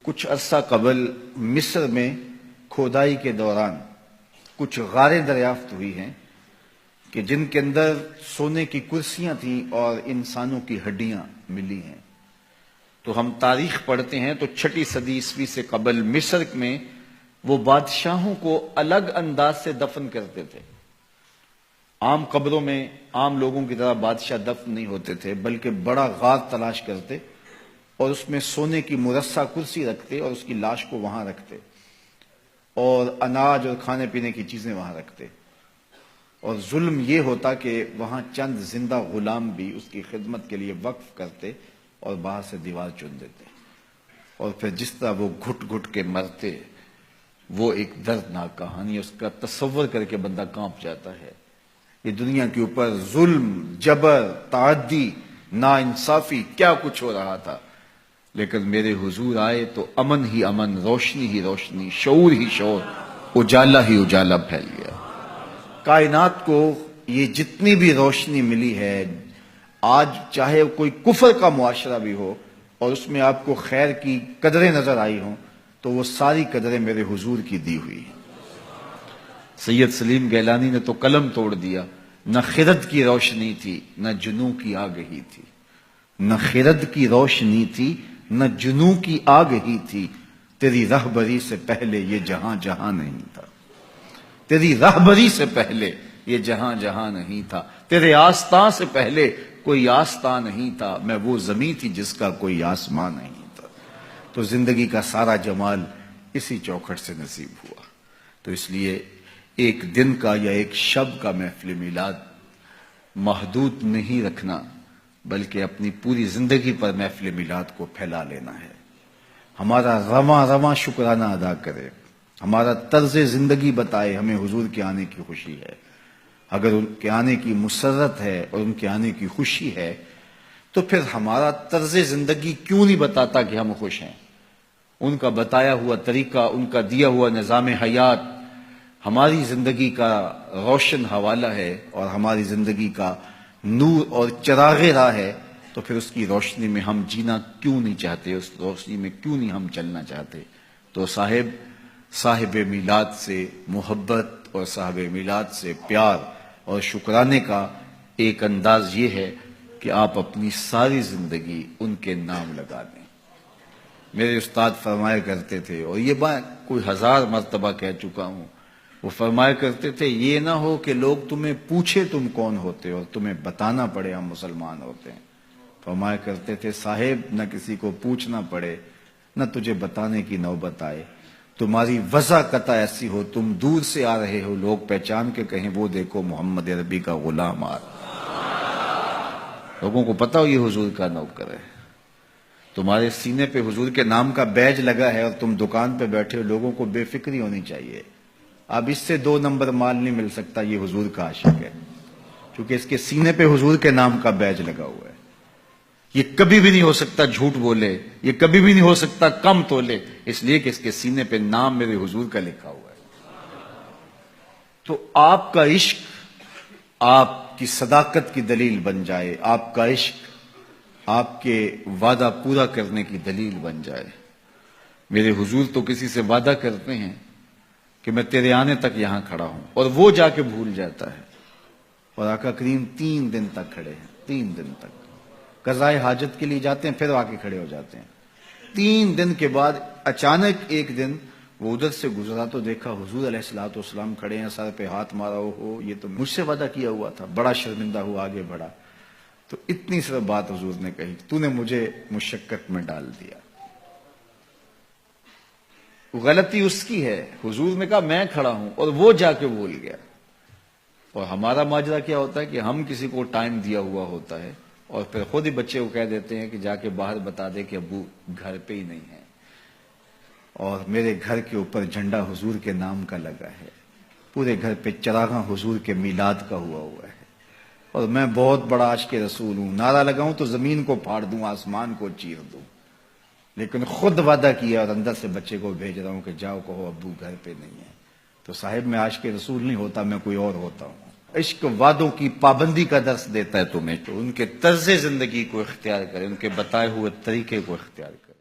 کچھ عرصہ قبل مصر میں کھودائی کے دوران کچھ غاریں دریافت ہوئی ہیں کہ جن کے اندر سونے کی کرسیاں تھیں اور انسانوں کی ہڈیاں ملی ہیں۔ تو ہم تاریخ پڑھتے ہیں تو 6 صدی عیسوی سے قبل مصر میں وہ بادشاہوں کو الگ انداز سے دفن کرتے تھے۔ عام قبروں میں عام لوگوں کی طرح بادشاہ دفن نہیں ہوتے تھے، بلکہ بڑا غار تلاش کرتے اور اس میں سونے کی مرصع کرسی رکھتے اور اس کی لاش کو وہاں رکھتے اور اناج اور کھانے پینے کی چیزیں وہاں رکھتے، اور ظلم یہ ہوتا کہ وہاں چند زندہ غلام بھی اس کی خدمت کے لیے وقف کرتے اور باہر سے دیوار چن دیتے، اور پھر جس طرح وہ گھٹ گھٹ کے مرتے، وہ ایک دردناک کہانی، اس کا تصور کر کے بندہ کانپ جاتا ہے۔ یہ دنیا کے اوپر ظلم، جبر، تعدی، ناانصافی کیا کچھ ہو رہا تھا، لیکن میرے حضور آئے تو امن ہی امن، روشنی ہی روشنی، شعور ہی شعور، اجالا ہی اجالا پھیل گیا۔ کائنات کو یہ جتنی بھی روشنی ملی ہے، آج چاہے کوئی کفر کا معاشرہ بھی ہو اور اس میں آپ کو خیر کی قدریں نظر آئی ہوں، تو وہ ساری قدریں میرے حضور کی دی ہوئی ہیں۔ سید سلیم گیلانی نے تو قلم توڑ دیا، نہ خرد کی روشنی تھی نہ جنوں کی آگہی تھی، نہ خرد کی روشنی تھی نہ جنوں کی آگہی تھی، تیری رہبری سے پہلے یہ جہاں جہاں نہیں تھا، تیری رہبری سے پہلے یہ جہاں جہاں نہیں تھا، تیرے آستان سے پہلے کوئی آستان نہیں تھا، میں وہ زمین تھی جس کا کوئی آسمان نہیں تھا۔ تو زندگی کا سارا جمال اسی چوکھٹ سے نصیب ہوا۔ تو اس لیے ایک دن کا یا ایک شب کا محفل میلاد محدود نہیں رکھنا، بلکہ اپنی پوری زندگی پر محفل میلاد کو پھیلا لینا ہے۔ ہمارا رواں رواں شکرانہ ادا کرے، ہمارا طرز زندگی بتائے ہمیں حضور کے آنے کی خوشی ہے۔ اگر ان کے آنے کی مسرت ہے اور ان کے آنے کی خوشی ہے تو پھر ہمارا طرز زندگی کیوں نہیں بتاتا کہ ہم خوش ہیں؟ ان کا بتایا ہوا طریقہ، ان کا دیا ہوا نظام حیات ہماری زندگی کا روشن حوالہ ہے اور ہماری زندگی کا نور اور چراغ راہ ہے، تو پھر اس کی روشنی میں ہم جینا کیوں نہیں چاہتے، اس روشنی میں کیوں نہیں ہم چلنا چاہتے؟ تو صاحب میلاد سے محبت اور صاحب میلاد سے پیار اور شکرانے کا ایک انداز یہ ہے کہ آپ اپنی ساری زندگی ان کے نام لگا دیں۔ میرے استاد فرمایا کرتے تھے، اور یہ بات کوئی 1000 مرتبہ کہہ چکا ہوں، وہ فرمایا کرتے تھے یہ نہ ہو کہ لوگ تمہیں پوچھے تم کون ہوتے اور تمہیں بتانا پڑے ہم مسلمان ہوتے ہیں۔ فرمایا کرتے تھے صاحب نہ کسی کو پوچھنا پڑے نہ تجھے بتانے کی نوبت آئے، تمہاری وضع قطع ایسی ہو تم دور سے آ رہے ہو، لوگ پہچان کے کہیں وہ دیکھو محمد عربی کا غلام آ رہا۔ لوگوں کو پتا ہو یہ حضور کا نوکر ہے، تمہارے سینے پہ حضور کے نام کا بیج لگا ہے اور تم دکان پہ بیٹھے ہو، لوگوں کو بے فکری ہونی چاہیے۔ اب اس سے 2 نمبر مال نہیں مل سکتا، یہ حضور کا عاشق ہے، کیونکہ اس کے سینے پہ حضور کے نام کا بیج لگا ہوا ہے۔ یہ کبھی بھی نہیں ہو سکتا جھوٹ بولے، یہ کبھی بھی نہیں ہو سکتا کم تولے، اس لیے کہ اس کے سینے پہ نام میرے حضور کا لکھا ہوا ہے۔ تو آپ کا عشق آپ کی صداقت کی دلیل بن جائے، آپ کا عشق آپ کے وعدہ پورا کرنے کی دلیل بن جائے۔ میرے حضور تو کسی سے وعدہ کرتے ہیں کہ میں تیرے آنے تک یہاں کھڑا ہوں، اور وہ جا کے بھول جاتا ہے، اور آقا کریم 3 دن تک کھڑے ہیں، 3 دن تک قضائے حاجت کے لیے جاتے ہیں، پھر آ کے کھڑے ہو جاتے ہیں۔ 3 دن کے بعد اچانک ایک دن وہ ادھر سے گزرا تو دیکھا حضور علیہ الصلوۃ والسلام کھڑے ہیں، سر پہ ہاتھ مارا، ہو یہ تو مجھ سے وعدہ کیا ہوا تھا۔ بڑا شرمندہ ہوا، آگے بڑھا تو اتنی صرف بات حضور نے کہی، تو نے مجھے مشقت میں ڈال دیا۔ غلطی اس کی ہے، حضور نے کہا میں کھڑا ہوں اور وہ جا کے بھول گیا۔ اور ہمارا ماجرا کیا ہوتا ہے کہ ہم کسی کو ٹائم دیا ہوا ہوتا ہے اور پھر خود ہی بچے کو کہہ دیتے ہیں کہ جا کے باہر بتا دے کہ ابو گھر پہ ہی نہیں ہے، اور میرے گھر کے اوپر جھنڈا حضور کے نام کا لگا ہے، پورے گھر پہ چراغاں حضور کے میلاد کا ہوا ہے، اور میں بہت بڑا عاشق رسول ہوں، نعرہ لگاؤں تو زمین کو پھاڑ دوں، آسمان کو چیر دوں، لیکن خود وعدہ کیا اور اندر سے بچے کو بھیج رہا ہوں کہ جاؤ کہو ابو گھر پہ نہیں ہے۔ تو صاحب میں عاشق رسول نہیں ہوتا، میں کوئی اور ہوتا ہوں۔ عشق وعدوں کی پابندی کا درس دیتا ہے تمہیں، تو ان کے طرز زندگی کو اختیار کرے، ان کے بتائے ہوئے طریقے کو اختیار کرے۔